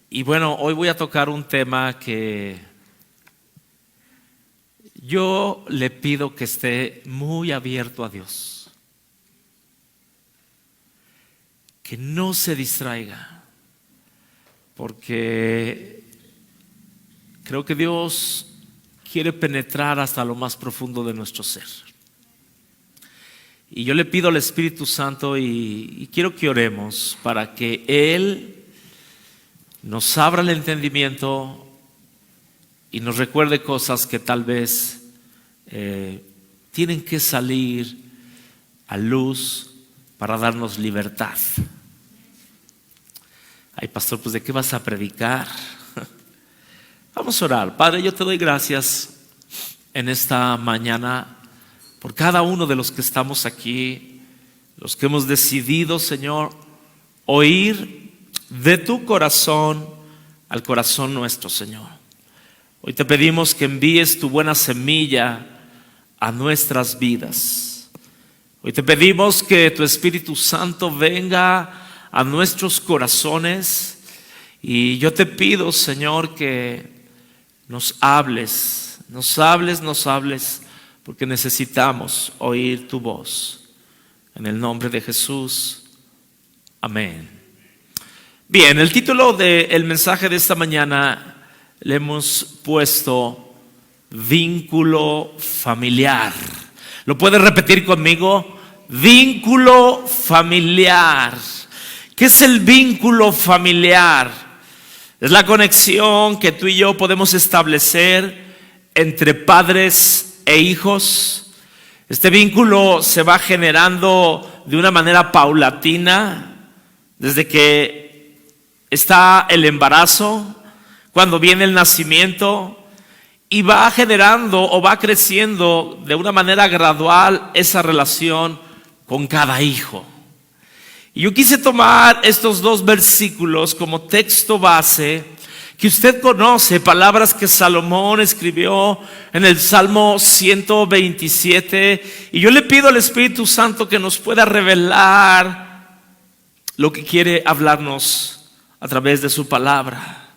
Y bueno, hoy voy a tocar un tema que yo le pido que esté muy abierto a Dios, que no se distraiga, porque creo que Dios quiere penetrar hasta lo más profundo de nuestro ser. Y yo le pido al Espíritu Santo y quiero que oremos para que Él nos abra el entendimiento y nos recuerde cosas que tal vez tienen que salir a luz para darnos libertad. Ay, pastor, pues ¿de qué vas a predicar? Vamos a orar. Padre, yo te doy gracias en esta mañana por cada uno de los que estamos aquí, los que hemos decidido, Señor, oír de tu corazón al corazón nuestro, Señor. Hoy te pedimos que envíes tu buena semilla a nuestras vidas. Hoy te pedimos que tu Espíritu Santo venga a nuestros corazones. Y yo te pido, Señor, que nos hables, porque necesitamos oír tu voz. En el nombre de Jesús, amén. Bien, el título del mensaje de esta mañana le hemos puesto vínculo familiar. ¿Lo puedes repetir conmigo? Vínculo familiar. ¿Qué es el vínculo familiar? Es la conexión que tú y yo podemos establecer entre padres e hijos. Este vínculo se va generando de una manera paulatina, desde que está el embarazo, cuando viene el nacimiento, y va generando o va creciendo de una manera gradual esa relación con cada hijo. Y yo quise tomar estos dos versículos como texto base, que usted conoce, palabras que Salomón escribió en el Salmo 127, y yo le pido al Espíritu Santo que nos pueda revelar lo que quiere hablarnos a través de su palabra.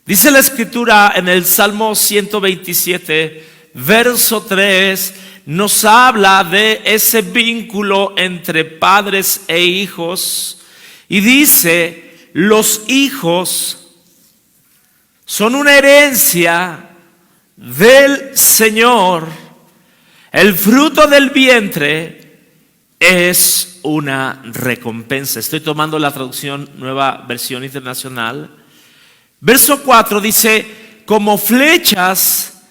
Dice la Escritura en el Salmo 127, verso 3, nos habla de ese vínculo entre padres e hijos, y dice: los hijos son una herencia del Señor, el fruto del vientre es una recompensa. Estoy tomando la traducción Nueva Versión Internacional. Verso 4 dice: como flechas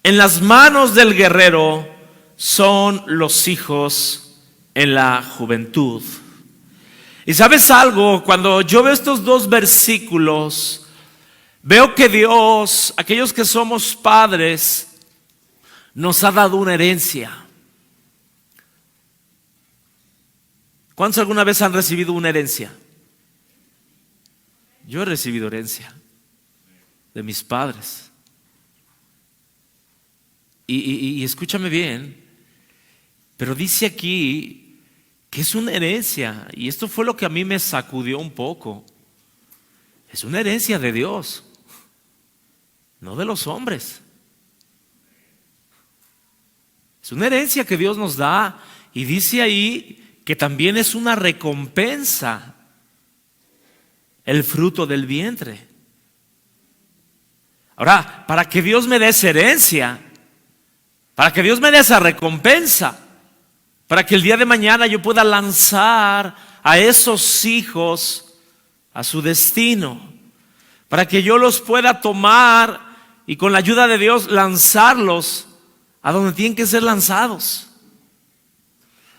en las manos del guerrero son los hijos en la juventud. Y ¿sabes algo? Cuando yo veo estos dos versículos, veo que Dios, aquellos que somos padres, nos ha dado una herencia. ¿Cuántos alguna vez han recibido una herencia? Yo he recibido herencia de mis padres. Y escúchame bien, pero dice aquí que es una herencia, y esto fue lo que a mí me sacudió un poco. Es una herencia de Dios, no de los hombres. Es una herencia que Dios nos da, y dice ahí que también es una recompensa, el fruto del vientre. Ahora, para que Dios me dé esa herencia, para que Dios me dé esa recompensa, para que el día de mañana yo pueda lanzar a esos hijos a su destino, para que yo los pueda tomar y con la ayuda de Dios lanzarlos a donde tienen que ser lanzados.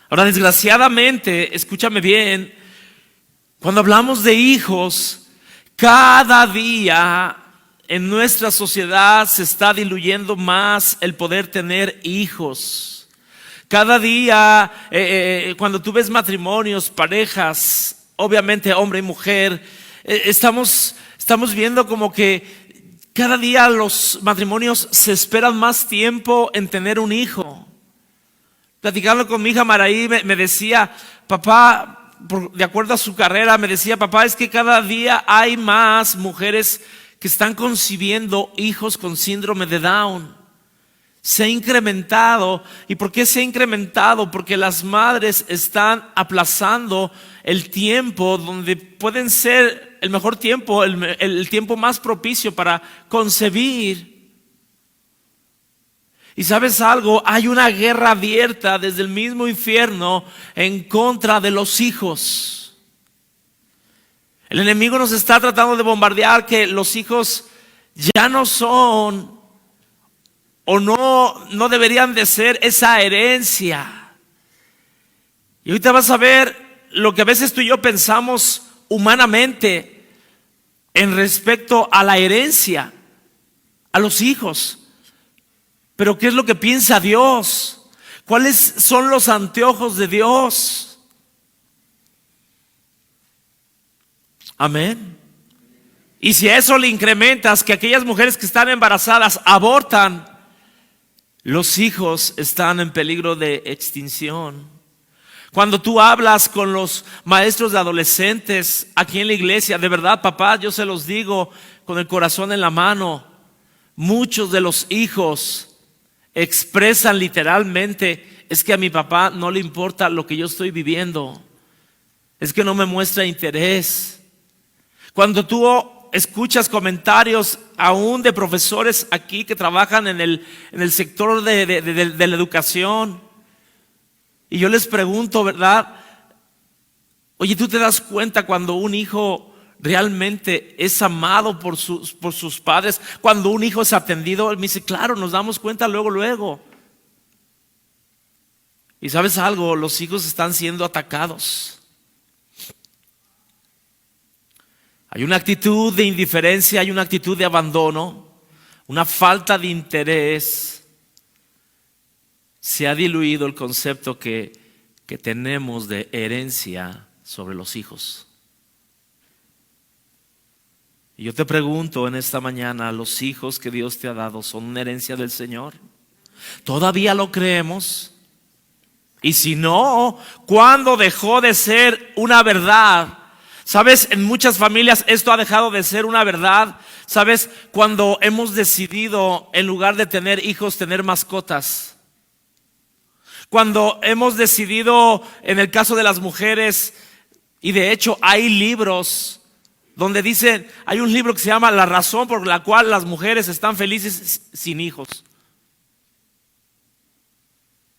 Ahora, desgraciadamente, escúchame bien, cuando hablamos de hijos, cada día en nuestra sociedad se está diluyendo más el poder tener hijos. Cada día, cuando tú ves matrimonios, parejas, obviamente hombre y mujer, estamos viendo como que cada día los matrimonios se esperan más tiempo en tener un hijo. Platicando con mi hija Maraí me decía: papá, de acuerdo a su carrera, me decía: papá, es que cada día hay más mujeres que están concibiendo hijos con síndrome de Down. Se ha incrementado. ¿Y por qué se ha incrementado? Porque las madres están aplazando el tiempo donde pueden ser el mejor tiempo, el tiempo más propicio para concebir. Y ¿sabes algo? Hay una guerra abierta desde el mismo infierno en contra de los hijos. El enemigo nos está tratando de bombardear que los hijos ya no son o no deberían de ser esa herencia. Y ahorita vas a ver lo que a veces tú y yo pensamos humanamente en respecto a la herencia, a los hijos. Pero ¿qué es lo que piensa Dios? ¿Cuáles son los anteojos de Dios? Amén. Y si a eso le incrementas que aquellas mujeres que están embarazadas abortan, los hijos están en peligro de extinción. Cuando tú hablas con los maestros de adolescentes aquí en la iglesia, de verdad, papá, yo se los digo con el corazón en la mano, muchos de los hijos expresan literalmente: es que a mi papá no le importa lo que yo estoy viviendo, es que no me muestra interés. Cuando tú escuchas comentarios aún de profesores aquí que trabajan en el sector de la educación, y yo les pregunto, ¿verdad? Oye, ¿tú te das cuenta cuando un hijo realmente es amado por sus padres? Cuando un hijo es atendido, él me dice: claro, nos damos cuenta luego. Y ¿sabes algo? Los hijos están siendo atacados. Hay una actitud de indiferencia, hay una actitud de abandono, una falta de interés. Se ha diluido el concepto que tenemos de herencia sobre los hijos. Y yo te pregunto en esta mañana: ¿los hijos que Dios te ha dado son una herencia del Señor? ¿Todavía lo creemos? Y si no, ¿cuándo dejó de ser una verdad? ¿Sabes? En muchas familias esto ha dejado de ser una verdad. ¿Sabes? Cuando hemos decidido, en lugar de tener hijos, tener mascotas. Cuando hemos decidido, en el caso de las mujeres, y de hecho hay libros donde dicen, hay un libro que se llama La razón por la cual las mujeres están felices sin hijos.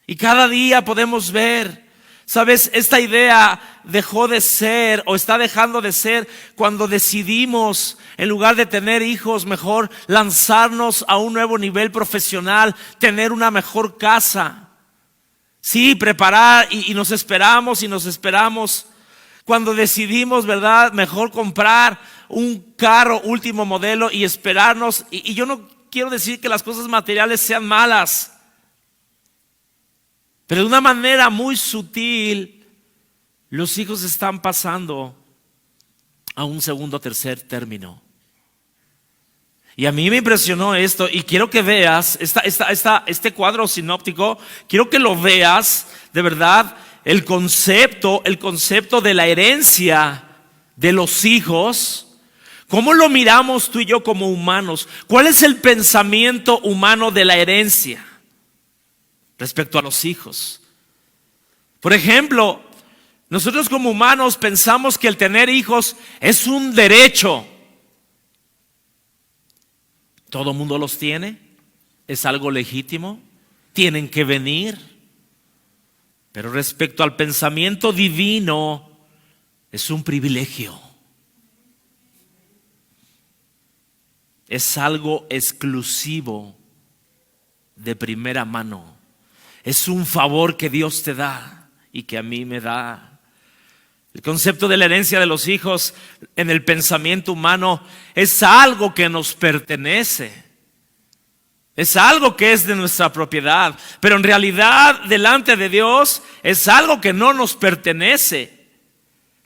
Y cada día podemos ver, ¿sabes? Esta idea dejó de ser o está dejando de ser cuando decidimos, en lugar de tener hijos, mejor lanzarnos a un nuevo nivel profesional, tener una mejor casa. Sí, preparar y nos esperamos. Cuando decidimos, ¿verdad? Mejor comprar un carro último modelo y esperarnos. Y yo no quiero decir que las cosas materiales sean malas, pero de una manera muy sutil, los hijos están pasando a un segundo o tercer término. Y a mí me impresionó esto, y quiero que veas este cuadro sinóptico. Quiero que lo veas de verdad, el concepto de la herencia de los hijos. ¿Cómo lo miramos tú y yo como humanos? ¿Cuál es el pensamiento humano de la herencia respecto a los hijos? Por ejemplo, nosotros como humanos pensamos que el tener hijos es un derecho. Todo mundo los tiene, es algo legítimo, tienen que venir. Pero respecto al pensamiento divino, es un privilegio. Es algo exclusivo, de primera mano. Es un favor que Dios te da y que a mí me da. El concepto de la herencia de los hijos en el pensamiento humano es algo que nos pertenece. Es algo que es de nuestra propiedad, pero en realidad delante de Dios es algo que no nos pertenece.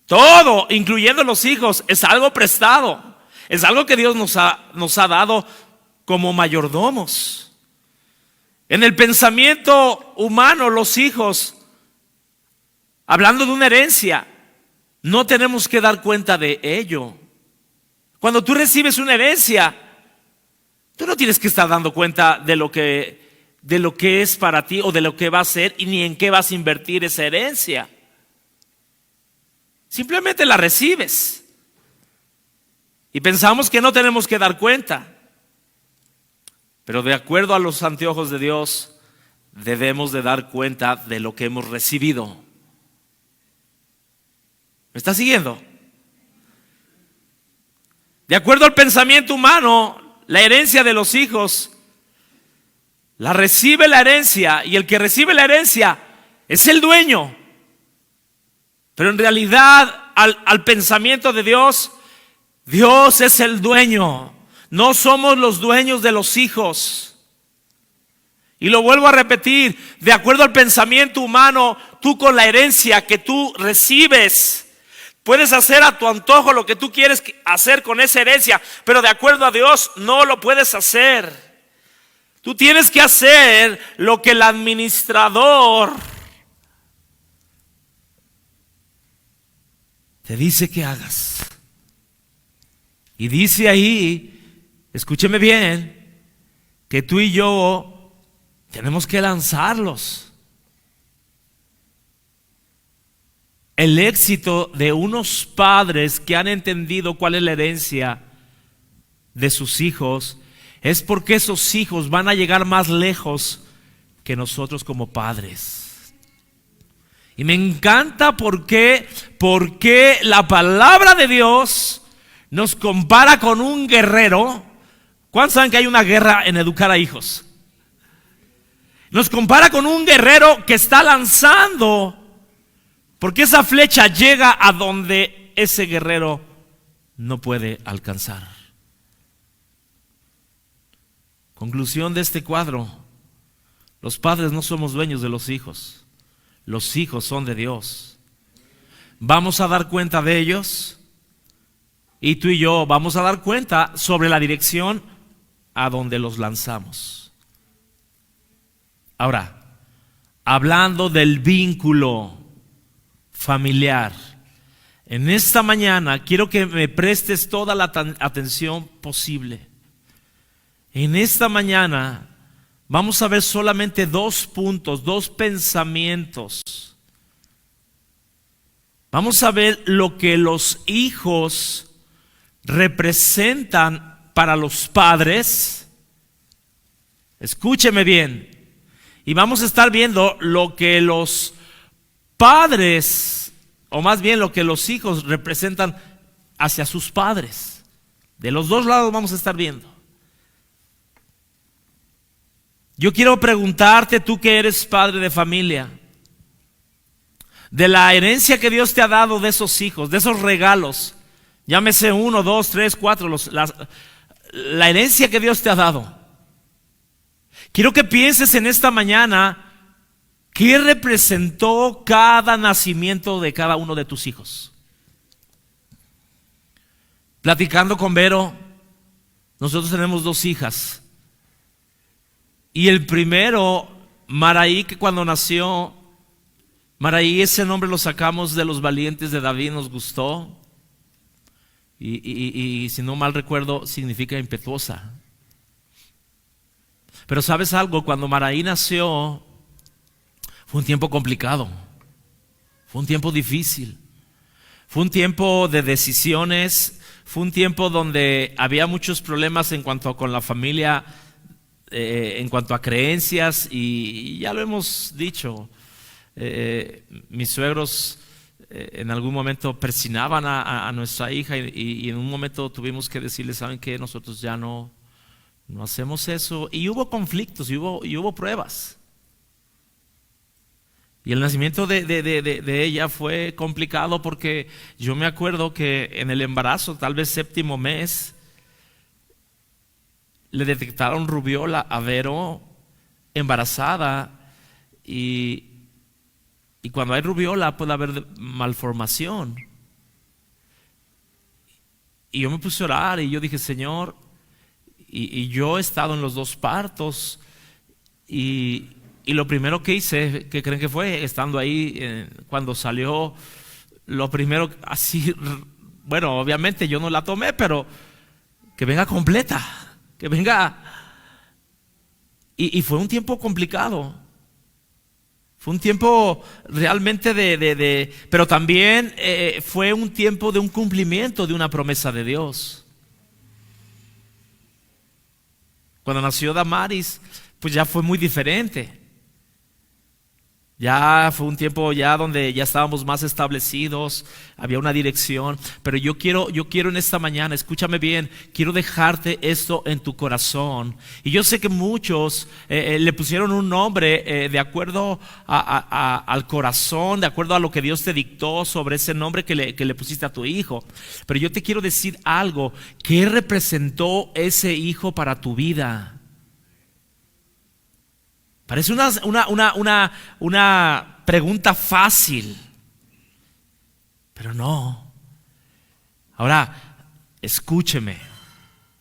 Todo, incluyendo los hijos, es algo prestado. Es algo que Dios nos ha dado como mayordomos. En el pensamiento humano, los hijos, hablando de una herencia, no tenemos que dar cuenta de ello. Cuando tú recibes una herencia, tú no tienes que estar dando cuenta de lo que es para ti o de lo que va a ser y ni en qué vas a invertir esa herencia. Simplemente la recibes. Y pensamos que no tenemos que dar cuenta. Pero de acuerdo a los anteojos de Dios, debemos de dar cuenta de lo que hemos recibido. ¿Me está siguiendo? De acuerdo al pensamiento humano, la herencia de los hijos la recibe la herencia, y el que recibe la herencia es el dueño. Pero en realidad, al pensamiento de Dios, Dios es el dueño. No somos los dueños de los hijos. Y lo vuelvo a repetir, de acuerdo al pensamiento humano, tú con la herencia que tú recibes, puedes hacer a tu antojo lo que tú quieres hacer con esa herencia, pero de acuerdo a Dios no lo puedes hacer. Tú tienes que hacer lo que el administrador te dice que hagas. Y dice ahí, escúcheme bien, que tú y yo tenemos que lanzarlos. El éxito de unos padres que han entendido cuál es la herencia de sus hijos es porque esos hijos van a llegar más lejos que nosotros como padres. Y me encanta porque la palabra de Dios nos compara con un guerrero. ¿Cuántos saben que hay una guerra en educar a hijos? Nos compara con un guerrero que está lanzando, porque esa flecha llega a donde ese guerrero no puede alcanzar. Conclusión de este cuadro: los padres no somos dueños de los hijos. Los hijos son de Dios. Vamos a dar cuenta de ellos, y tú y yo vamos a dar cuenta sobre la dirección a donde los lanzamos. Ahora, hablando del vínculo familiar, en esta mañana quiero que me prestes toda la atención posible. En esta mañana vamos a ver solamente 2 puntos, 2 pensamientos. Vamos a ver lo que los hijos representan para los padres. Escúcheme bien. Y vamos a estar viendo lo que los padres, o más bien lo que los hijos representan hacia sus padres. De los 2 lados vamos a estar viendo. Yo quiero preguntarte, tú que eres padre de familia, de la herencia que Dios te ha dado de esos hijos, de esos regalos, llámese 1, 2, 3, 4, la herencia que Dios te ha dado. Quiero que pienses en esta mañana qué representó cada nacimiento de cada uno de tus hijos. Platicando con Vero, nosotros tenemos 2 hijas. Y el primero, Maraí, que cuando nació, Maraí, ese nombre lo sacamos de los valientes de David, nos gustó. Y si no mal recuerdo, significa impetuosa. Pero ¿sabes algo? Cuando Maraí nació, fue un tiempo complicado. Fue un tiempo difícil. Fue un tiempo de decisiones. Fue un tiempo donde había muchos problemas en cuanto con la familia, en cuanto a creencias, y ya lo hemos dicho. Mis suegros en algún momento persinaban a nuestra hija, y en un momento tuvimos que decirle: ¿saben qué? Nosotros ya no hacemos eso. Y hubo conflictos, y hubo pruebas. Y el nacimiento de ella fue complicado, porque yo me acuerdo que en el embarazo, tal vez 7º mes, le detectaron rubiola a Vero embarazada, y cuando hay rubiola puede haber malformación. Y yo me puse a orar, y yo dije: Señor, y yo he estado en los 2 partos, y lo primero que hice, ¿qué creen que fue? Estando ahí, cuando salió lo primero, así, bueno, obviamente yo no la tomé, pero que venga completa, que venga. Y fue un tiempo complicado. Fue un tiempo realmente pero también fue un tiempo de un cumplimiento de una promesa de Dios. Cuando nació Damaris, pues ya fue muy diferente. Ya fue un tiempo ya donde ya estábamos más establecidos, había una dirección, pero yo quiero en esta mañana, escúchame bien, quiero dejarte esto en tu corazón. Y yo sé que muchos le pusieron un nombre de acuerdo al corazón, de acuerdo a lo que Dios te dictó sobre ese nombre que le pusiste a tu hijo. Pero yo te quiero decir algo, ¿qué representó ese hijo para tu vida? Parece una pregunta fácil, pero no. Ahora, escúcheme.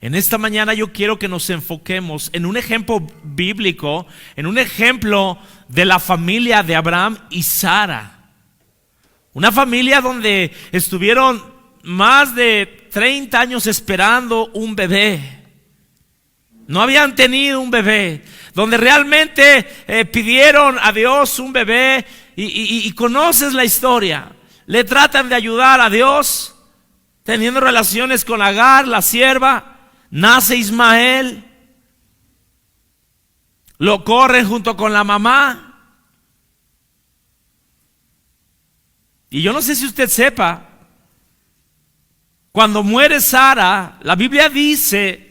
En esta mañana yo quiero que nos enfoquemos en un ejemplo bíblico, en un ejemplo de la familia de Abraham y Sara. Una familia donde estuvieron más de 30 años esperando un bebé. No habían tenido un bebé, donde realmente pidieron a Dios un bebé y conoces la historia. Le tratan de ayudar a Dios, teniendo relaciones con Agar, la sierva. Nace Ismael, lo corren junto con la mamá. Y yo no sé si usted sepa, cuando muere Sara, la Biblia dice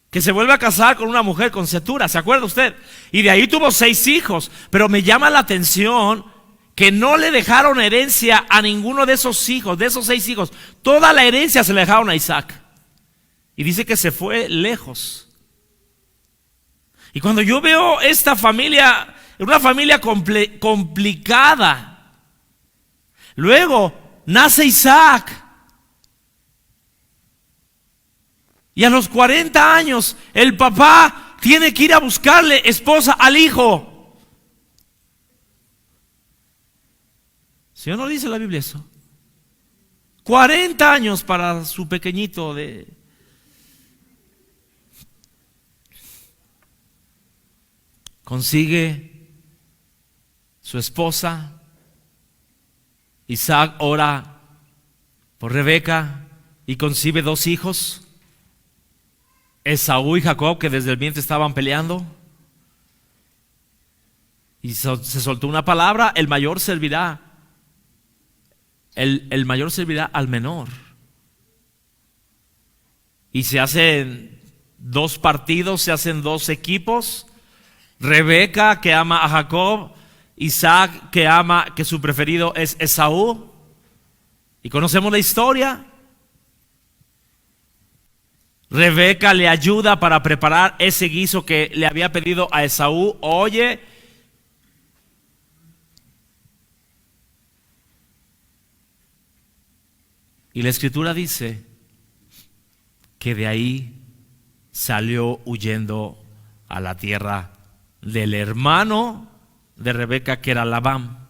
que se vuelve a casar con una mujer con Cetura, ¿se acuerda usted? Y de ahí tuvo 6 hijos, pero me llama la atención que no le dejaron herencia a ninguno de esos hijos, de esos 6 hijos. Toda la herencia se le dejaron a Isaac. Y dice que se fue lejos. Y cuando yo veo esta familia, una familia complicada, luego nace Isaac. Y a los 40 años el papá tiene que ir a buscarle esposa al hijo. ¿Sí o no dice la Biblia eso? 40 años para su pequeñito consigue su esposa. Isaac ora por Rebeca y concibe 2 hijos. Esaú y Jacob, que desde el vientre estaban peleando. Y se soltó una palabra: el mayor servirá. El mayor servirá al menor. Y se hacen 2 partidos, se hacen 2 equipos. Rebeca, que ama a Jacob. Isaac, que su preferido es Esaú. Y conocemos la historia. Rebeca le ayuda para preparar ese guiso que le había pedido a Esaú. Oye, y la escritura dice que de ahí salió huyendo a la tierra del hermano de Rebeca, que era Labán.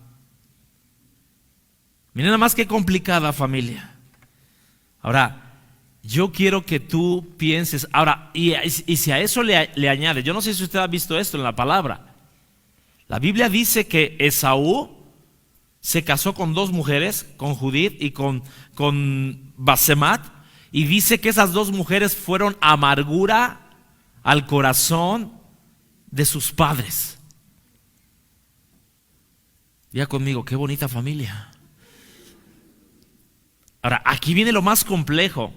Miren nada más qué complicada familia. Ahora, yo quiero que tú pienses, ahora, y si a eso le añades, yo no sé si usted ha visto esto en la palabra. La Biblia dice que Esaú se casó con 2 mujeres, con Judith y con Basemat, y dice que esas 2 mujeres fueron amargura al corazón de sus padres. Diga conmigo, qué bonita familia. Ahora, aquí viene lo más complejo.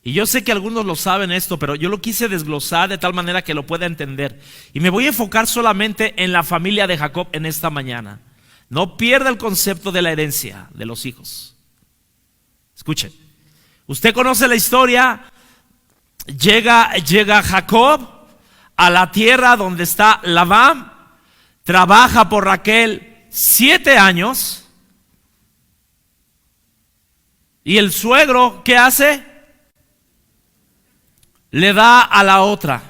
Y yo sé que algunos lo saben esto, pero yo lo quise desglosar de tal manera que lo pueda entender. Y me voy a enfocar solamente en la familia de Jacob en esta mañana. No pierda el concepto de la herencia de los hijos. Escuchen, usted conoce la historia. Llega Jacob a la tierra donde está Labán. Trabaja por Raquel 7 años. Y el suegro, ¿qué hace? Le da a la otra.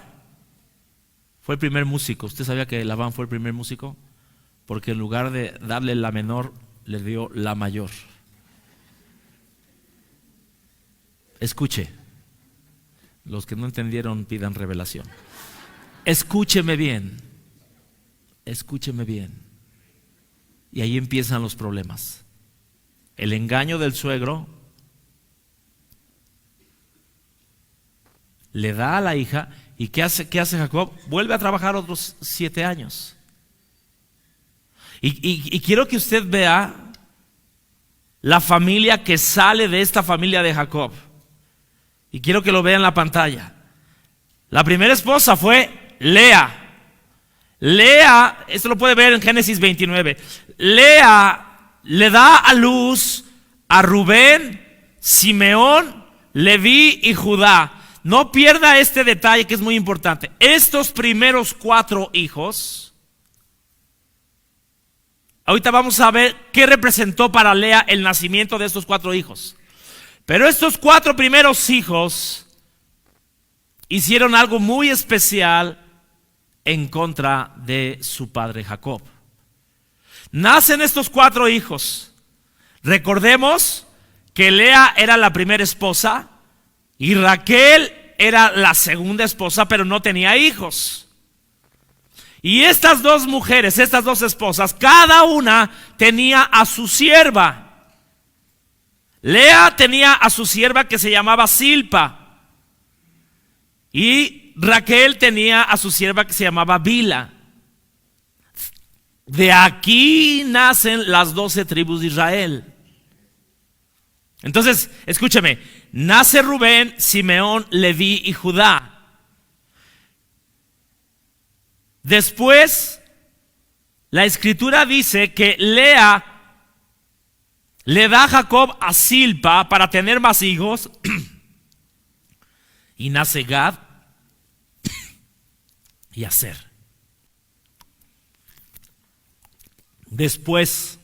Fue el primer músico. ¿Usted sabía que Labán fue el primer músico? Porque en lugar de darle la menor, le dio la mayor. Escuche. Los que no entendieron pidan revelación. Escúcheme bien. Escúcheme bien. Y ahí empiezan los problemas. El engaño del suegro le da a la hija. ¿Y qué hace Jacob? Vuelve a trabajar otros 7 años. Y quiero que usted vea la familia que sale de esta familia de Jacob. Y quiero que lo vea en la pantalla. La primera esposa fue Lea. Lea, esto lo puede ver en Génesis 29. Lea le da a luz a Rubén, Simeón, Leví y Judá. No pierda este detalle que es muy importante. Estos primeros 4 hijos, ahorita vamos a ver qué representó para Lea el nacimiento de estos 4 hijos. Pero estos 4 primeros hijos hicieron algo muy especial en contra de su padre Jacob. Nacen estos 4 hijos. Recordemos que Lea era la primera esposa y Raquel era la segunda esposa, pero no tenía hijos. Y estas 2 mujeres, estas 2 esposas, cada una tenía a su sierva. Lea tenía a su sierva que se llamaba Silpa. Y Raquel tenía a su sierva que se llamaba Bila. De aquí nacen las 12 tribus de Israel. Entonces, escúcheme, nace Rubén, Simeón, Leví y Judá. Después, la escritura dice que Lea le da a Jacob a Silpa para tener más hijos. Y nace Gad y Aser. Después,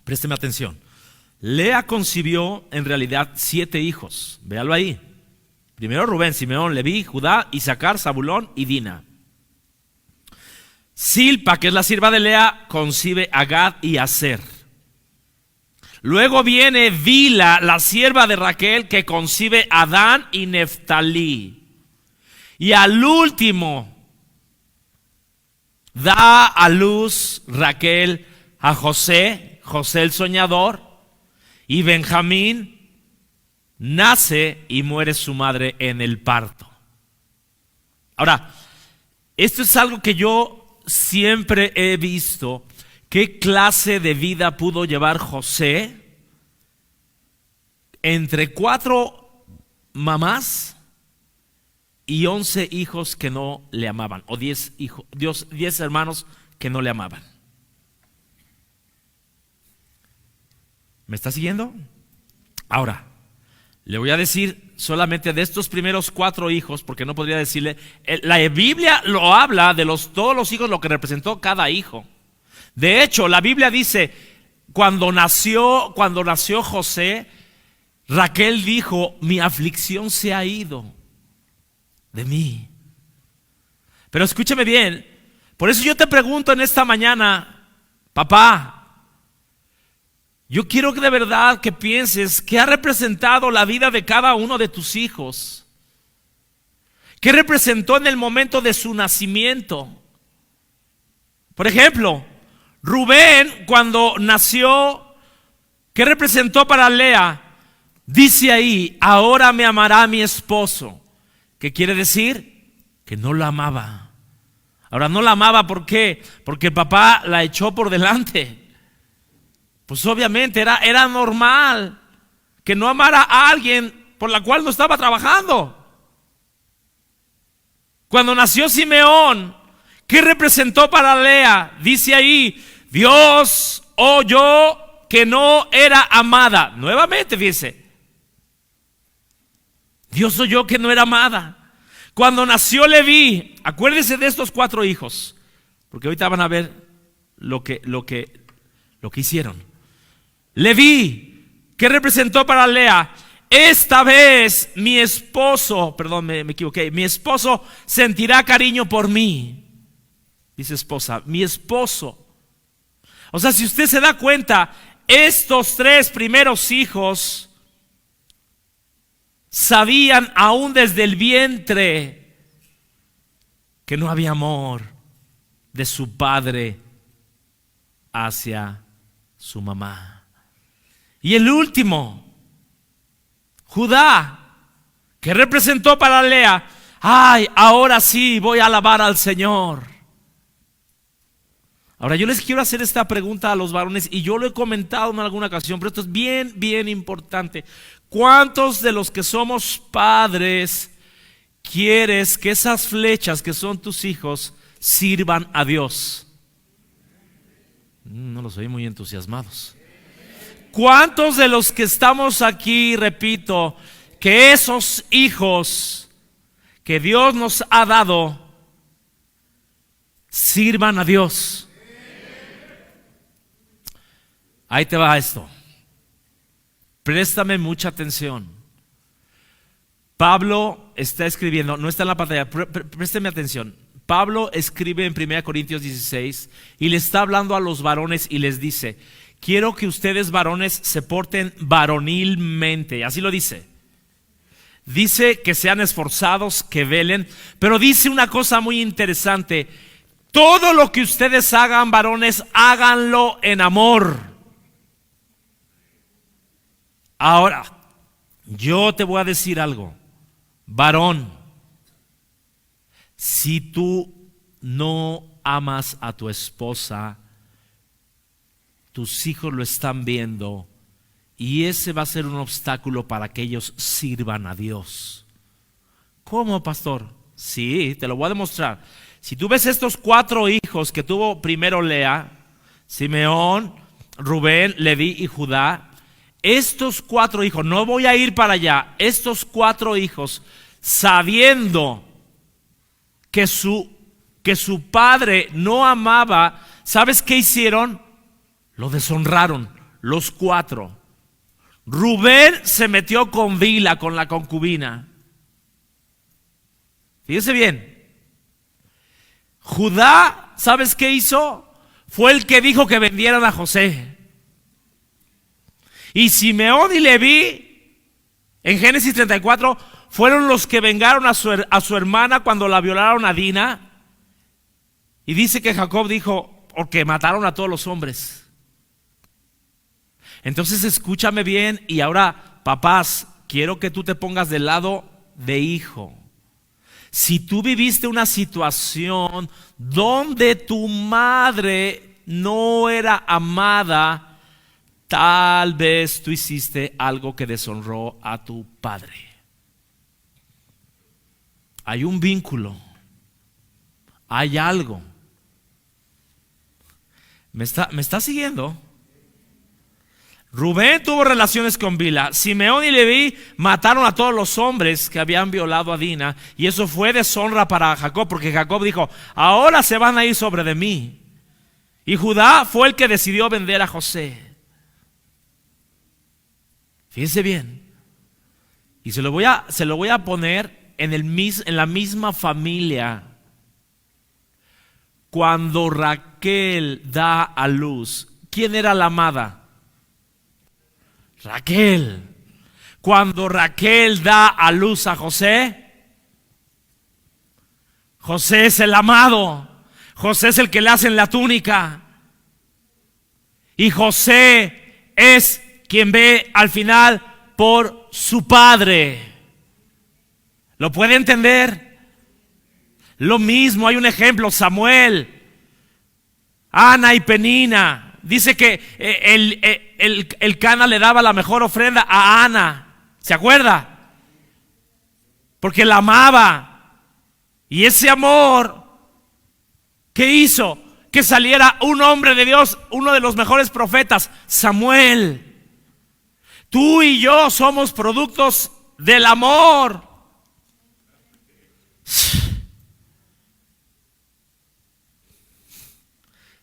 présteme atención, Lea concibió en realidad 7 hijos. Véalo ahí. Primero Rubén, Simeón, Leví, Judá, Isaacar, Zabulón y Dina. Silpa, que es la sierva de Lea, concibe a Gad y Aser. Luego viene Bila, la sierva de Raquel, que concibe a Dan y Neftalí. Y al último da a luz Raquel a José, José el soñador, y Benjamín nace y muere su madre en el parto. Ahora, esto es algo que yo siempre he visto. ¿Qué clase de vida pudo llevar José entre 4 mamás y 11 hijos que no le amaban? O 10 hermanos que no le amaban. ¿Me está siguiendo? Ahora, le voy a decir solamente de estos primeros 4 hijos, porque no podría decirle. La Biblia lo habla de todos los hijos, lo que representó cada hijo. De hecho, la Biblia dice, cuando nació José, Raquel dijo, mi aflicción se ha ido de mí. Pero escúcheme bien, por eso yo te pregunto en esta mañana, papá, yo quiero que de verdad que pienses qué ha representado la vida de cada uno de tus hijos. ¿Qué representó en el momento de su nacimiento? Por ejemplo, Rubén, cuando nació, ¿qué representó para Lea? Dice ahí, ahora me amará mi esposo. ¿Qué quiere decir? Que no la amaba. Ahora, no la amaba, ¿por qué? Porque el papá la echó por delante. Pues obviamente era normal que no amara a alguien por la cual no estaba trabajando. Cuando nació Simeón, ¿qué representó para Lea? Dice ahí, Dios oyó que no era amada. Nuevamente, fíjese, Dios oyó que no era amada. Cuando nació Leví, acuérdense de estos 4 hijos, porque ahorita van a ver lo que hicieron. Leví, ¿qué representó para Lea? Esta vez mi esposo, perdón, me equivoqué, mi esposo sentirá cariño por mí. Dice esposa, mi esposo. O sea, si usted se da cuenta, estos 3 primeros hijos sabían aún desde el vientre que no había amor de su padre hacia su mamá. Y el último, Judá, que representó para Lea, ay, ahora sí voy a alabar al Señor. Ahora yo les quiero hacer esta pregunta a los varones, y yo lo he comentado en alguna ocasión, pero esto es bien importante. ¿Cuántos de los que somos padres quieres que esas flechas que son tus hijos sirvan a Dios? No los oí muy entusiasmados. ¿Cuántos de los que estamos aquí, repito, que esos hijos que Dios nos ha dado sirvan a Dios? Ahí te va esto. Préstame mucha atención. Pablo está escribiendo, no está en la pantalla, présteme atención. Pablo escribe en 1 Corintios 16 y le está hablando a los varones y les dice: quiero que ustedes varones se porten varonilmente. Así lo dice. Dice que sean esforzados, que velen, pero dice una cosa muy interesante: todo lo que ustedes hagan, varones, háganlo en amor. Ahora, yo te voy a decir algo, varón, si tú no amas a tu esposa, tus hijos lo están viendo y ese va a ser un obstáculo para que ellos sirvan a Dios. ¿Cómo, pastor? Sí, te lo voy a demostrar. Si tú ves estos 4 hijos que tuvo primero Lea, Simeón, Rubén, Leví y Judá, estos 4 hijos, no voy a ir para allá, estos 4 hijos, sabiendo que su padre no amaba, ¿sabes qué hicieron? Lo deshonraron, los 4. Rubén se metió con Bilha, con la concubina. Fíjese bien. Judá, ¿sabes qué hizo? Fue el que dijo que vendieran a José. Y Simeón y Leví, en Génesis 34, fueron los que vengaron a su hermana cuando la violaron a Dina. Y dice que Jacob dijo: porque mataron a todos los hombres. Entonces escúchame bien, y ahora, papás, quiero que tú te pongas del lado de hijo. Si tú viviste una situación donde tu madre no era amada, tal vez tú hiciste algo que deshonró a tu padre. Hay un vínculo, hay algo. ¿Me está siguiendo? Rubén tuvo relaciones con Bilha. Simeón y Leví mataron a todos los hombres que habían violado a Dina, y eso fue deshonra para Jacob, porque Jacob dijo: ahora se van a ir sobre de mí. Y Judá fue el que decidió vender a José. Fíjense bien. Y se lo voy a poner en la misma familia. Cuando Raquel da a luz, ¿quién era la amada? Raquel. Cuando Raquel da a luz a José, José es el amado. José es el que le hacen la túnica. Y José es quien ve al final por su padre. ¿Lo puede entender? Lo mismo, hay un ejemplo: Samuel, Ana y Penina. Dice que el Cana le daba la mejor ofrenda a Ana. ¿Se acuerda? Porque la amaba. Y ese amor, ¿qué hizo? Que saliera un hombre de Dios, uno de los mejores profetas, Samuel. Tú y yo somos productos del amor.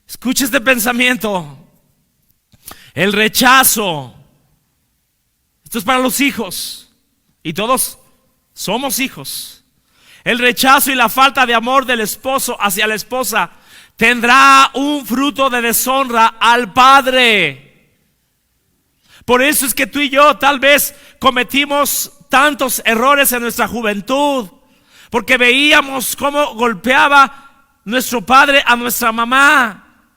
Escucha este pensamiento. El rechazo. Esto es para los hijos. Y todos somos hijos. El rechazo y la falta de amor del esposo hacia la esposa tendrá un fruto de deshonra al padre. Por eso es que tú y yo tal vez cometimos tantos errores en nuestra juventud, porque veíamos cómo golpeaba nuestro padre a nuestra mamá,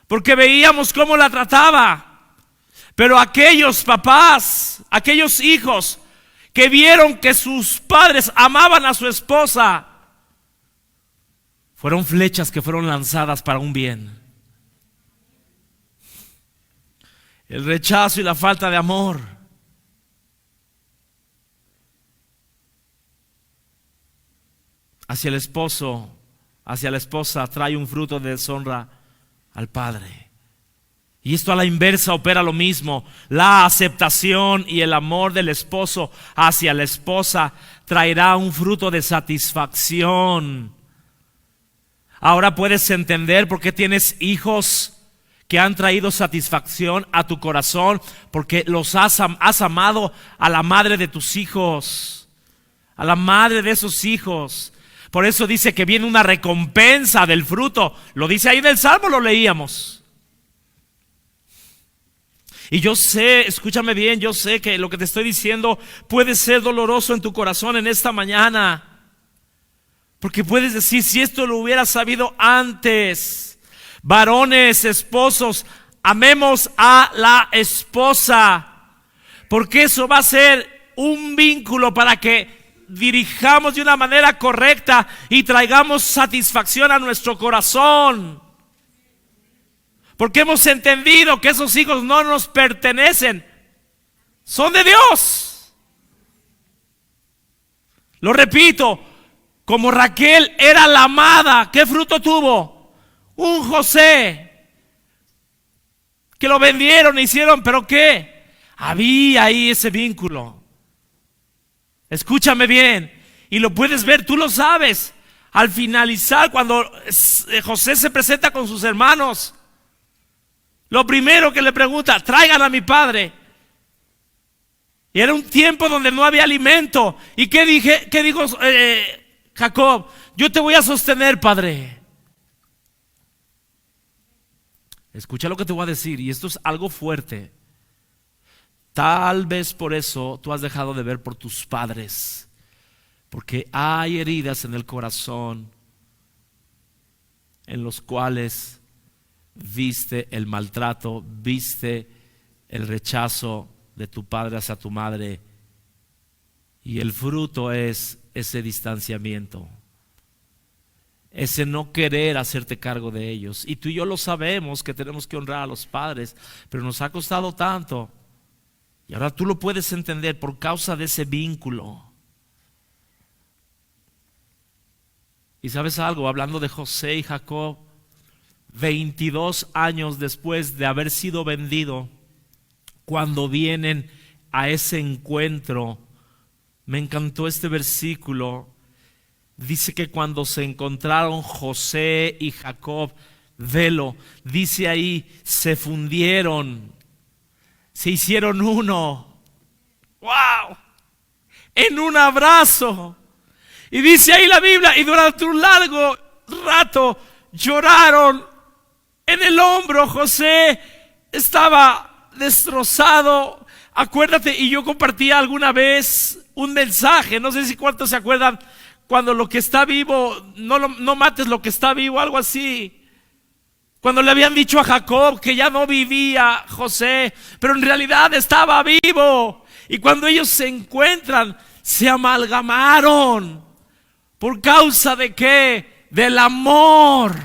porque veíamos cómo la trataba. Pero aquellos papás, aquellos hijos que vieron que sus padres amaban a su esposa, fueron flechas que fueron lanzadas para un bien. El rechazo y la falta de amor hacia el esposo, hacia la esposa, trae un fruto de deshonra al padre. Y esto a la inversa opera lo mismo. La aceptación y el amor del esposo hacia la esposa traerá un fruto de satisfacción. Ahora puedes entender por qué tienes hijos que han traído satisfacción a tu corazón, porque los has amado a la madre de tus hijos, a la madre de esos hijos. Por eso dice que viene una recompensa del fruto. Lo dice ahí en el Salmo, lo leíamos. Y yo sé, escúchame bien, yo sé que lo que te estoy diciendo puede ser doloroso en tu corazón en esta mañana, porque puedes decir, si esto lo hubiera sabido antes. Varones, esposos, amemos a la esposa, porque eso va a ser un vínculo para que dirijamos de una manera correcta y traigamos satisfacción a nuestro corazón. Porque hemos entendido que esos hijos no nos pertenecen, son de Dios. Lo repito, como Raquel era la amada, ¿qué fruto tuvo? Un José que lo vendieron, hicieron, pero ¿qué? Había ahí ese vínculo. Escúchame bien, y lo puedes ver, tú lo sabes. Al finalizar, cuando José se presenta con sus hermanos, lo primero que le pregunta, traigan a mi padre. Y era un tiempo donde no había alimento. ¿Y qué dijo Jacob? Yo te voy a sostener, padre. Escucha lo que te voy a decir, y esto es algo fuerte. Tal vez por eso tú has dejado de ver por tus padres, porque hay heridas en el corazón en los cuales viste el maltrato, viste el rechazo de tu padre hacia tu madre, y el fruto es ese distanciamiento, ese no querer hacerte cargo de ellos. Y tú y yo lo sabemos que tenemos que honrar a los padres, pero nos ha costado tanto. Y ahora tú lo puedes entender por causa de ese vínculo. Y sabes algo, hablando de José y Jacob, 22 años después de haber sido vendido, cuando vienen a ese encuentro, me encantó este versículo. Dice que cuando se encontraron José y Jacob, velo, dice ahí, se fundieron, se hicieron uno. ¡Wow! En un abrazo. Y dice ahí la Biblia, y durante un largo rato lloraron en el hombro. José estaba destrozado. Acuérdate, y yo compartí alguna vez un mensaje, no sé si cuántos se acuerdan, cuando lo que está vivo, no mates lo que está vivo, algo así. Cuando le habían dicho a Jacob que ya no vivía José, pero en realidad estaba vivo. Y cuando ellos se encuentran, se amalgamaron. ¿Por causa de qué? Del amor.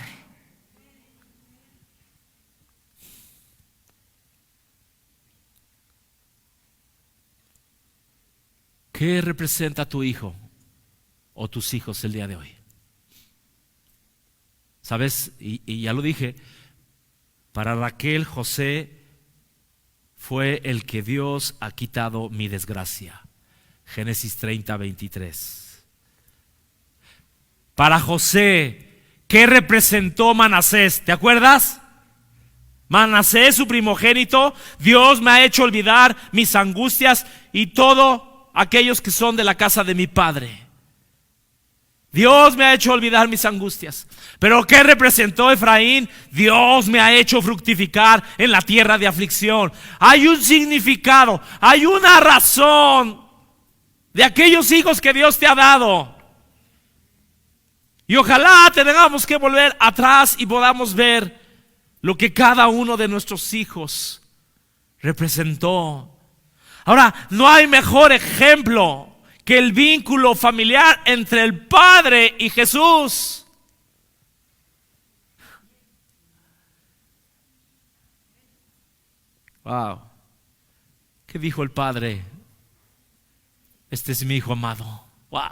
¿Qué representa tu hijo o tus hijos el día de hoy? ¿Sabes? Y ya lo dije, para Raquel, José fue el que Dios ha quitado mi desgracia. Génesis 30, 23. Para José, ¿qué representó Manasés? ¿Te acuerdas? Manasés, su primogénito. Dios me ha hecho olvidar mis angustias y todo aquellos que son de la casa de mi padre. Dios me ha hecho olvidar mis angustias. Pero ¿qué representó Efraín? Dios me ha hecho fructificar en la tierra de aflicción. Hay un significado, hay una razón de aquellos hijos que Dios te ha dado. Y ojalá tengamos que volver atrás y podamos ver lo que cada uno de nuestros hijos representó. Ahora, no hay mejor ejemplo que el vínculo familiar entre el Padre y Jesús. Wow. ¿Qué dijo el Padre? Este es mi Hijo amado. Wow.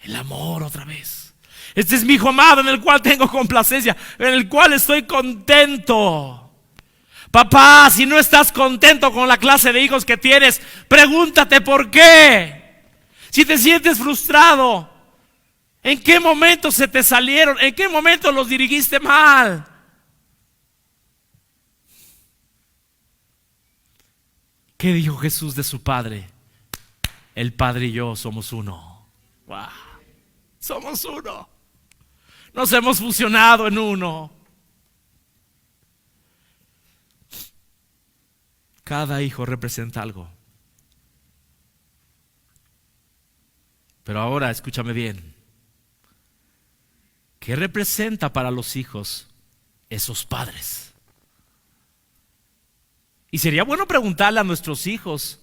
El amor otra vez. Este es mi Hijo amado en el cual tengo complacencia, en el cual estoy contento. Papá, si no estás contento con la clase de hijos que tienes, pregúntate por qué. Si te sientes frustrado, ¿en qué momento se te salieron? ¿En qué momento los dirigiste mal? ¿Qué dijo Jesús de su Padre? El Padre y yo somos uno. Wow. Somos uno. Nos hemos fusionado en uno. Cada hijo representa algo. Pero ahora escúchame bien. ¿Qué representa para los hijos esos padres? Y sería bueno preguntarle a nuestros hijos.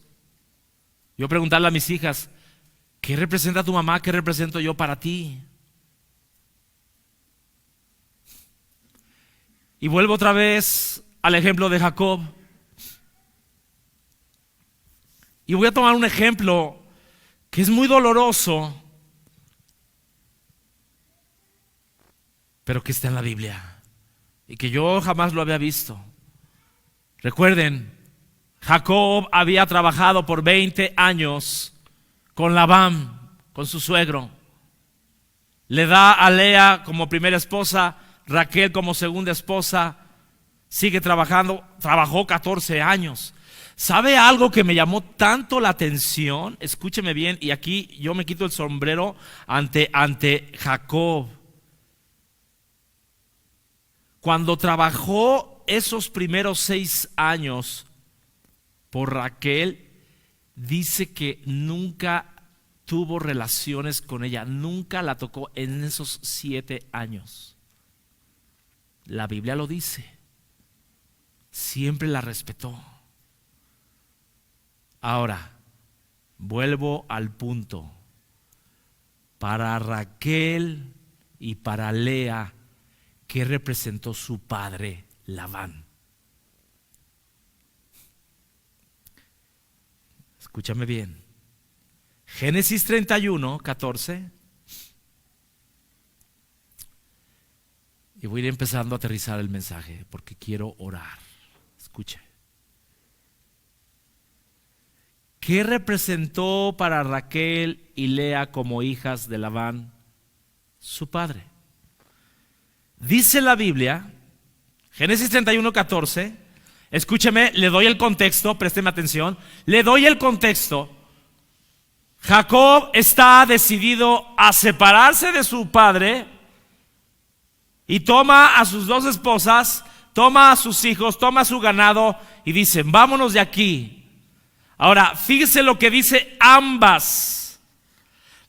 Yo preguntarle a mis hijas, ¿qué representa tu mamá? ¿Qué represento yo para ti? Y vuelvo otra vez al ejemplo de Jacob. Y voy a tomar un ejemplo que es muy doloroso, pero que está en la Biblia y que yo jamás lo había visto. Recuerden, Jacob había trabajado por 20 años con Labán, con su suegro. Le da a Lea como primera esposa, Raquel como segunda esposa. Sigue trabajando, trabajó 14 años. ¿Sabe algo que me llamó tanto la atención? Escúcheme bien, y aquí yo me quito el sombrero ante Jacob. Cuando trabajó esos primeros 6 años por Raquel, dice que nunca tuvo relaciones con ella, nunca la tocó en esos 7 años. La Biblia lo dice. Siempre la respetó. Ahora, vuelvo al punto. Para Raquel y para Lea, ¿qué representó su padre Labán? Escúchame bien. Génesis 31, 14. Y voy a ir empezando a aterrizar el mensaje porque quiero orar. Escuche. ¿Qué representó para Raquel y Lea como hijas de Labán su padre? Dice la Biblia, Génesis 31, 14. Escúcheme, le doy el contexto, présteme atención. Le doy el contexto. Jacob está decidido a separarse de su padre y toma a sus 2 esposas, toma a sus hijos, toma a su ganado y dice, vámonos de aquí. Ahora, fíjese lo que dice ambas.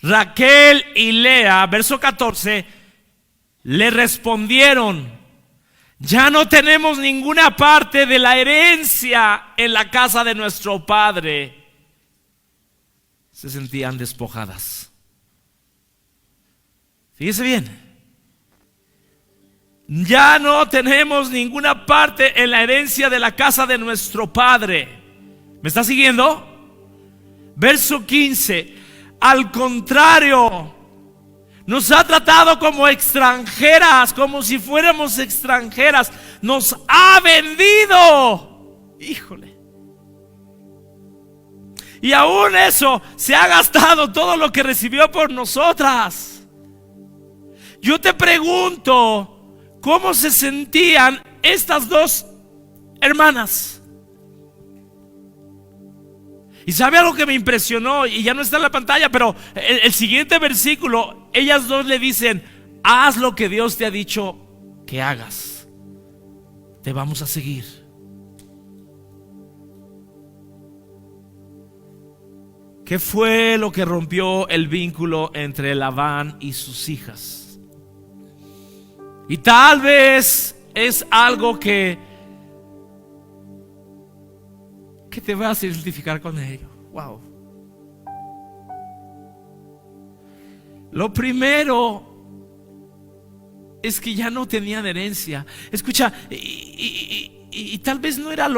Raquel y Lea, verso 14, le respondieron, ya no tenemos ninguna parte de la herencia en la casa de nuestro padre. Se sentían despojadas. Fíjese bien. Ya no tenemos ninguna parte en la herencia de la casa de nuestro padre. ¿Me está siguiendo? Verso 15. Al contrario, nos ha tratado como extranjeras, como si fuéramos extranjeras. Nos ha vendido. Híjole. Y aún eso, se ha gastado todo lo que recibió por nosotras. Yo te pregunto, ¿cómo se sentían estas 2 hermanas? Y sabe algo que me impresionó, y ya no está en la pantalla, pero el siguiente versículo, ellas dos le dicen: haz lo que Dios te ha dicho que hagas, te vamos a seguir. ¿Qué fue lo que rompió el vínculo entre Labán y sus hijas? Y tal vez es algo que te vas a identificar con ello. Wow. Lo primero es que ya no tenían herencia. Escucha, y tal vez no era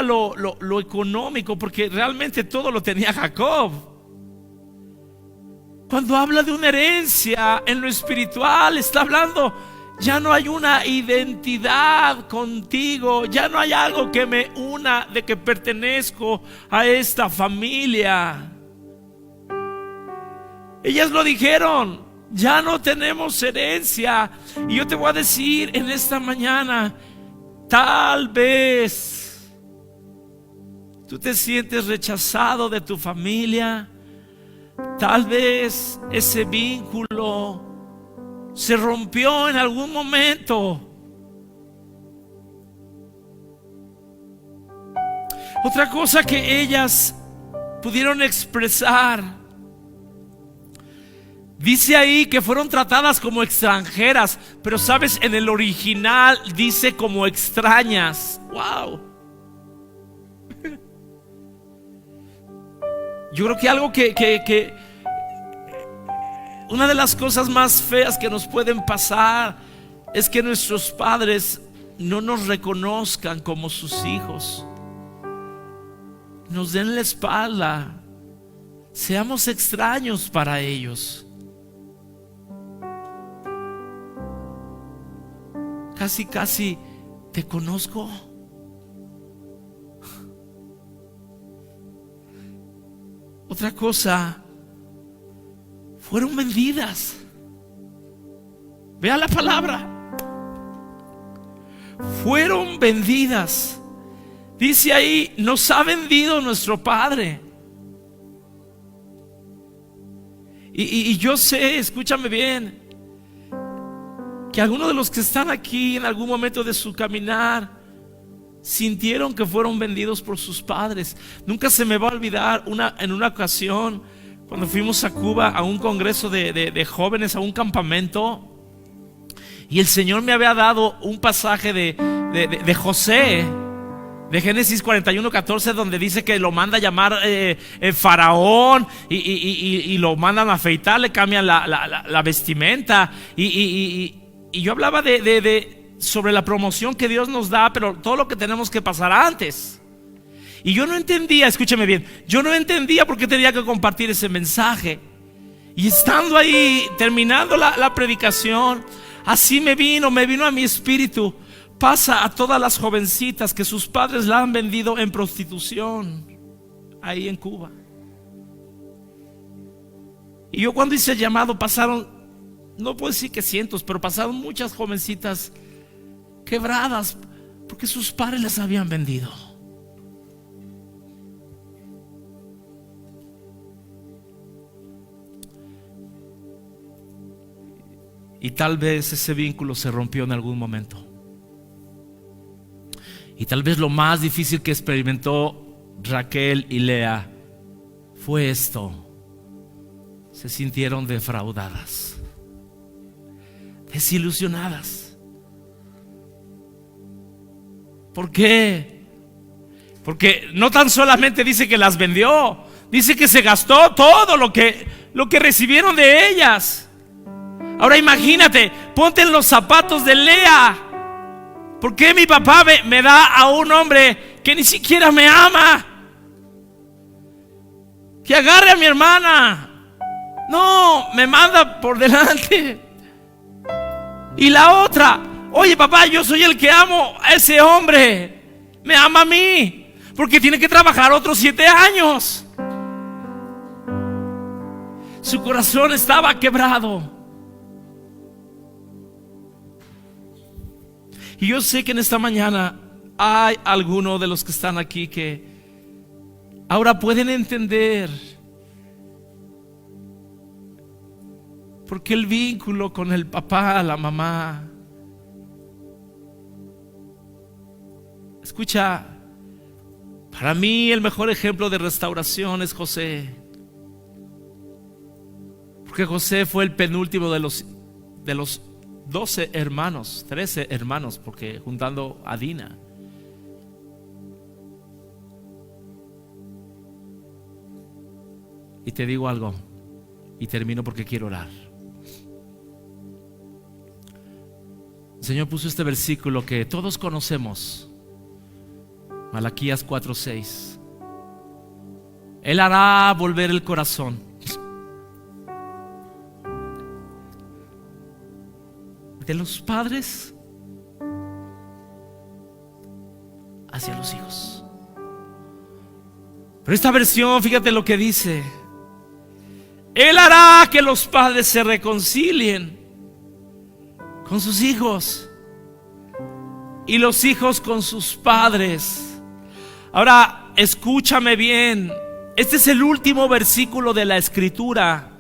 lo económico, porque realmente todo lo tenía Jacob. Cuando habla de una herencia en lo espiritual, está hablando: ya no hay una identidad contigo, ya no hay algo que me una de que pertenezco a esta familia. Ellas lo dijeron: ya no tenemos herencia. Y yo te voy a decir en esta mañana, tal vez tú te sientes rechazado de tu familia. Tal vez ese vínculo se rompió en algún momento. Otra cosa que ellas pudieron expresar, dice ahí que fueron tratadas como extranjeras, pero sabes, en el original dice como extrañas. Wow. Yo creo que algo que una de las cosas más feas que nos pueden pasar es que nuestros padres no nos reconozcan como sus hijos, nos den la espalda, seamos extraños para ellos. Casi te conozco. Otra cosa, fueron vendidas. Vea la palabra: fueron vendidas. Dice ahí: nos ha vendido nuestro padre. Y yo sé, escúchame bien, que algunos de los que están aquí en algún momento de su caminar sintieron que fueron vendidos por sus padres. Nunca se me va a olvidar en una ocasión, cuando fuimos a Cuba a un congreso de jóvenes, a un campamento, y el Señor me había dado un pasaje de José, de Génesis 41:14, donde dice que lo manda a llamar Faraón, y lo mandan a afeitar, le cambian la vestimenta, y yo hablaba sobre la promoción que Dios nos da, pero todo lo que tenemos que pasar antes. Y yo no entendía, escúcheme bien, yo no entendía por qué tenía que compartir ese mensaje. Y estando ahí, terminando la predicación, así me vino a mi espíritu: pasa a todas las jovencitas que sus padres la han vendido en prostitución ahí en Cuba. Y yo, cuando hice el llamado, pasaron, no puedo decir que cientos, pero pasaron muchas jovencitas quebradas porque sus padres las habían vendido. Y tal vez ese vínculo se rompió en algún momento. Y tal vez lo más difícil que experimentó Raquel y Lea fue esto: se sintieron defraudadas, desilusionadas. ¿Por qué? Porque no tan solamente dice que las vendió, dice que se gastó todo lo que recibieron de ellas. Ahora imagínate, ponte en los zapatos de Lea. ¿Por qué mi papá me da a un hombre que ni siquiera me ama? Que agarre a mi hermana. No, me manda por delante. Y la otra: oye papá, yo soy el que amo a ese hombre, me ama a mí, porque tiene que trabajar otros 7 años. Su corazón estaba quebrado. Y yo sé que en esta mañana hay algunos de los que están aquí que ahora pueden entender por qué el vínculo con el papá, la mamá. Escucha, para mí el mejor ejemplo de restauración es José, porque José fue el penúltimo de los 12 hermanos, 13 hermanos, porque juntando a Dina. Y te digo algo, y termino porque quiero orar. El Señor puso este versículo que todos conocemos, Malaquías 4:6. Él hará volver el corazón de los padres hacia los hijos. Pero esta versión, fíjate lo que dice: Él hará que los padres se reconcilien con sus hijos y los hijos con sus padres. Ahora, escúchame bien. Este es el último versículo de la Escritura.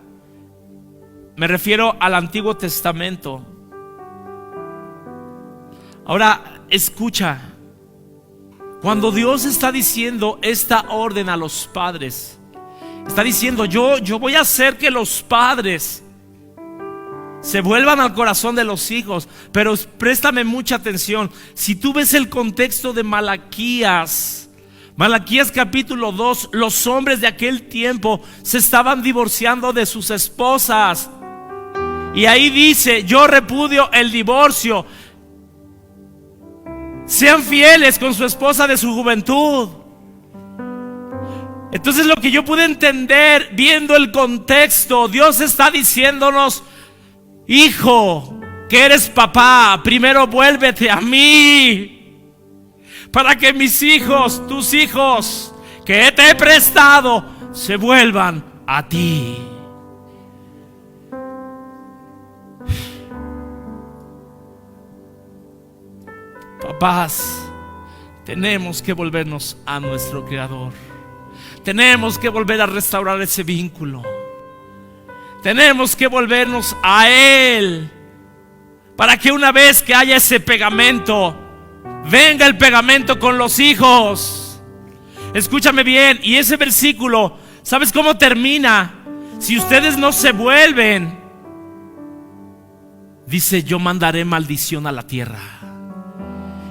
Me refiero al Antiguo Testamento. Ahora, escucha. Cuando Dios está diciendo esta orden a los padres, está diciendo: yo voy a hacer que los padres se vuelvan al corazón de los hijos. Pero préstame mucha atención. Si tú ves el contexto de Malaquías capítulo 2, los hombres de aquel tiempo se estaban divorciando de sus esposas. Y ahí dice: yo repudio el divorcio. Sean fieles con su esposa de su juventud. Entonces, lo que yo pude entender viendo el contexto, Dios está diciéndonos: hijo, que eres papá, primero vuélvete a mí, para que mis hijos, tus hijos que te he prestado, se vuelvan a ti. Papás, tenemos que volvernos a nuestro Creador. Tenemos que volver a restaurar ese vínculo. Tenemos que volvernos a Él, para que una vez que haya ese pegamento, venga el pegamento con los hijos. Escúchame bien. Y ese versículo, ¿sabes cómo termina? Si ustedes no se vuelven, dice: yo mandaré maldición a la tierra.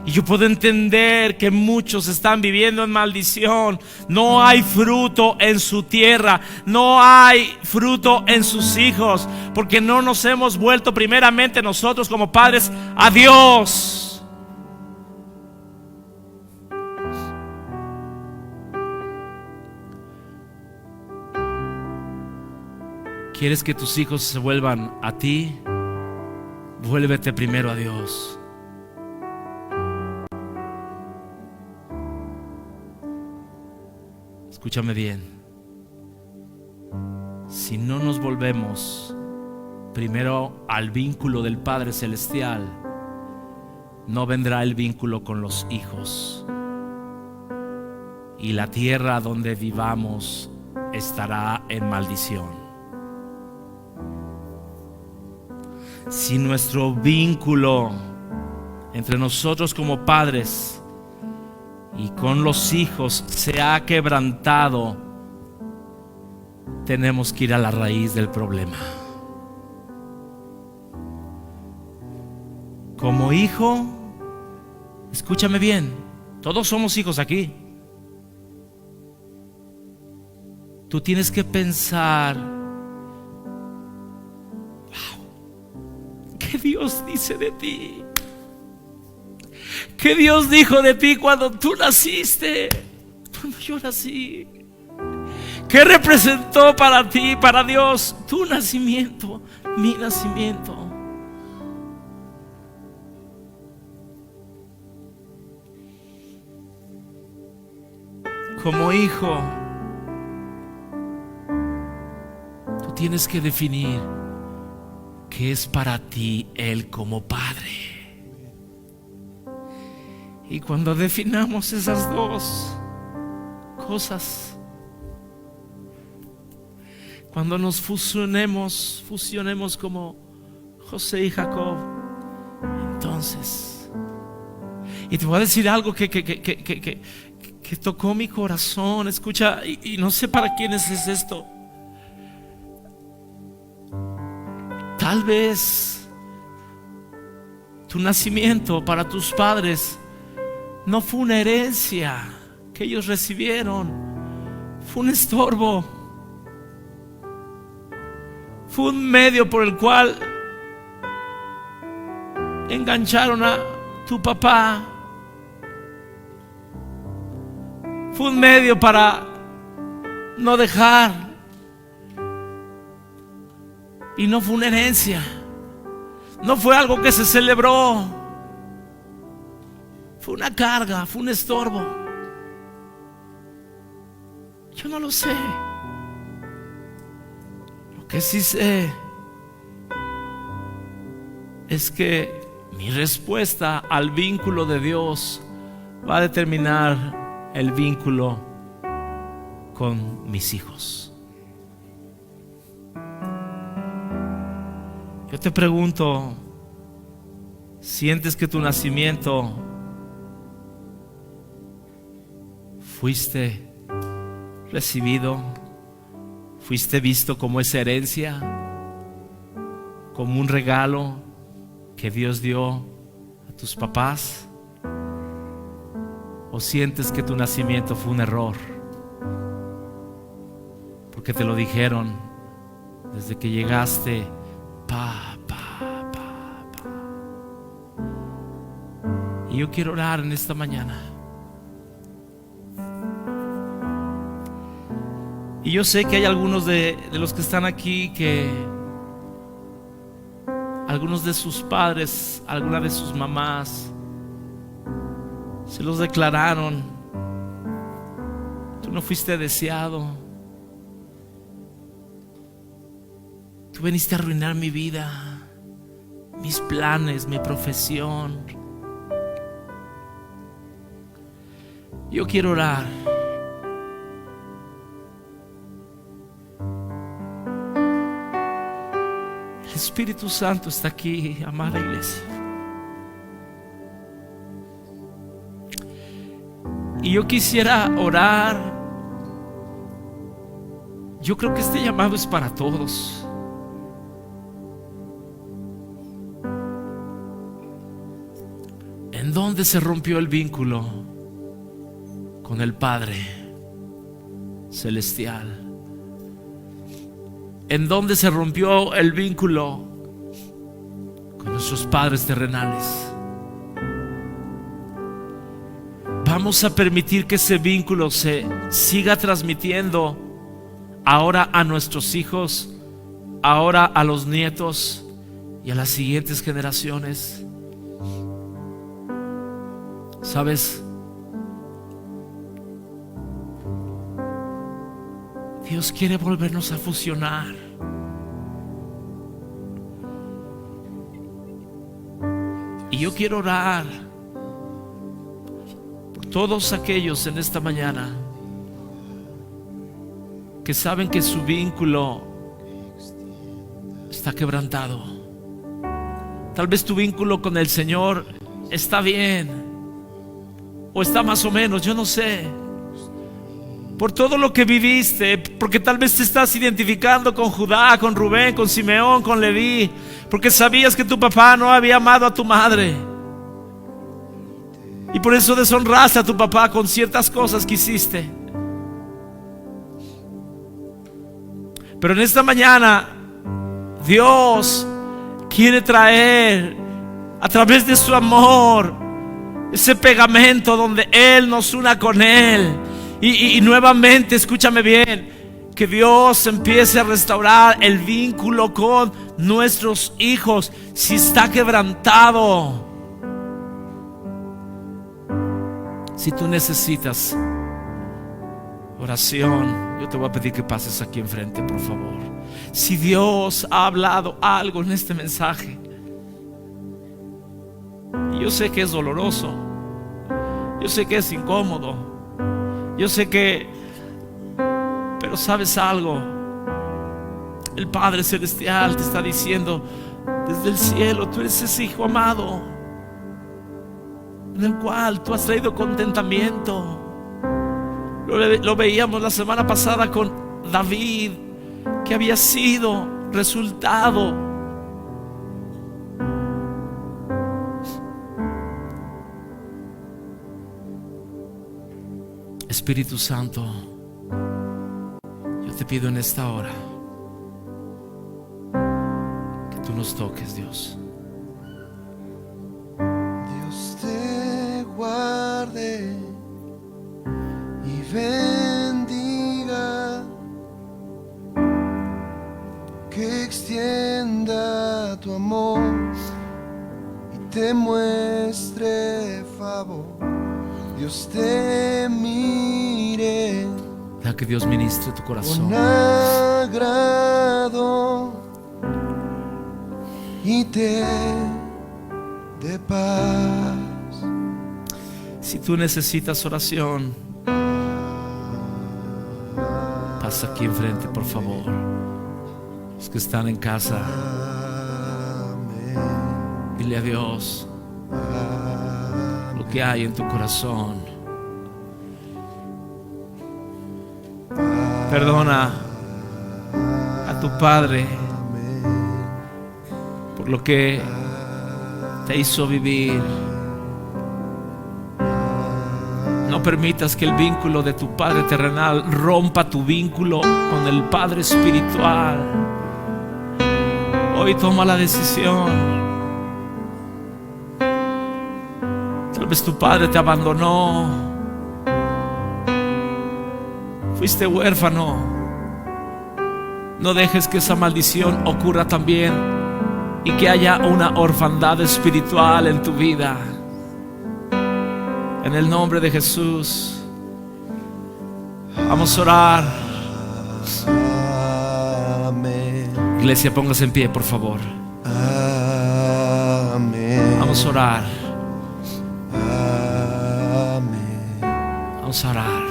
Y yo puedo entender que muchos están viviendo en maldición. No hay fruto en su tierra, no hay fruto en sus hijos, porque no nos hemos vuelto primeramente nosotros como padres a Dios. ¿Quieres que tus hijos se vuelvan a ti? Vuélvete primero a Dios. Escúchame bien. Si no nos volvemos primero al vínculo del Padre Celestial, no vendrá el vínculo con los hijos. Y la tierra donde vivamos estará en maldición. Si nuestro vínculo entre nosotros como padres y con los hijos se ha quebrantado, tenemos que ir a la raíz del problema. Como hijo, escúchame bien, todos somos hijos aquí. Tú tienes que pensar: wow, ¿qué Dios dice de ti? ¿Qué Dios dijo de ti cuando tú naciste? Cuando yo nací, ¿qué representó para ti, para Dios, tu nacimiento, mi nacimiento? Como hijo, tú tienes que definir qué es para ti Él como Padre. Y cuando definamos esas dos cosas, cuando nos fusionemos como José y Jacob, entonces, y te voy a decir algo que tocó mi corazón. Escucha, y no sé para quiénes es esto. Tal vez tu nacimiento para tus padres no fue una herencia que ellos recibieron, fue un estorbo, fue un medio por el cual engancharon a tu papá, fue un medio para no dejar, y no fue una herencia, no fue algo que se celebró, fue una carga, fue un estorbo. Yo no lo sé. Lo que sí sé es que mi respuesta al vínculo de Dios va a determinar el vínculo con mis hijos. Yo te pregunto, ¿sientes que tu nacimiento fuiste recibido, fuiste visto como esa herencia, como un regalo que Dios dio a tus papás? ¿O sientes que tu nacimiento fue un error? Porque te lo dijeron desde que llegaste, Y yo quiero orar en esta mañana. Y yo sé que hay algunos de los que están aquí que algunos de sus padres, alguna de sus mamás se los declararon: tú no fuiste deseado, tú viniste a arruinar mi vida, mis planes, mi profesión. Yo quiero orar. El Espíritu Santo está aquí, amada iglesia. Y yo quisiera orar. Yo creo que este llamado es para todos. ¿En dónde se rompió el vínculo con el Padre Celestial? ¿En dónde se rompió el vínculo con nuestros padres terrenales? Vamos a permitir que ese vínculo se siga transmitiendo ahora a nuestros hijos, ahora a los nietos y a las siguientes generaciones. ¿Sabes? Dios quiere volvernos a fusionar. Y yo quiero orar por todos aquellos en esta mañana que saben que su vínculo está quebrantado. Tal vez tu vínculo con el Señor está bien o está más o menos, yo no sé. Por todo lo que viviste, porque tal vez te estás identificando con Judá, con Rubén, con Simeón, con Leví, porque sabías que tu papá no había amado a tu madre y por eso deshonraste a tu papá con ciertas cosas que hiciste. Pero en esta mañana Dios quiere traer a través de su amor ese pegamento donde Él nos una con Él. Y nuevamente, escúchame bien, que Dios empiece a restaurar el vínculo con nuestros hijos. Si está quebrantado, si tú necesitas oración, yo te voy a pedir que pases aquí enfrente, por favor. Si Dios ha hablado algo en este mensaje, y yo sé que es doloroso, yo sé que es incómodo, yo sé que, pero ¿sabes algo? El Padre Celestial te está diciendo desde el cielo: tú eres ese hijo amado en el cual tú has traído contentamiento. Lo veíamos la semana pasada con David, que había sido resultado Espíritu Santo, yo te pido en esta hora que tú nos toques, Dios. Dios te guarde y bendiga, que extienda tu amor y te muestre favor. Dios te mire, Deja que Dios ministre tu corazón. con agrado y te dé paz. Si tú necesitas oración, pasa aquí enfrente, por favor. Los que están en casa, dile a Dios lo que hay en tu corazón. Perdona a tu padre por lo que te hizo vivir. No permitas que el vínculo de tu padre terrenal rompa tu vínculo con el Padre espiritual. Hoy toma la decisión. Tal vez tu padre te abandonó, fuiste huérfano. No dejes que esa maldición ocurra también y que haya una orfandad espiritual en tu vida. En el nombre de Jesús, vamos a orar. Amén. Iglesia, póngase en pie, por favor. Amén. Vamos a orar. Amén. Vamos a orar.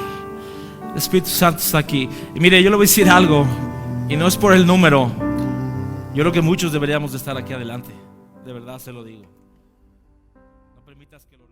El Espíritu Santo está aquí. Y mire, yo le voy a decir algo, y no es por el número. Yo creo que muchos deberíamos de estar aquí adelante. De verdad se lo digo. No permitas que lo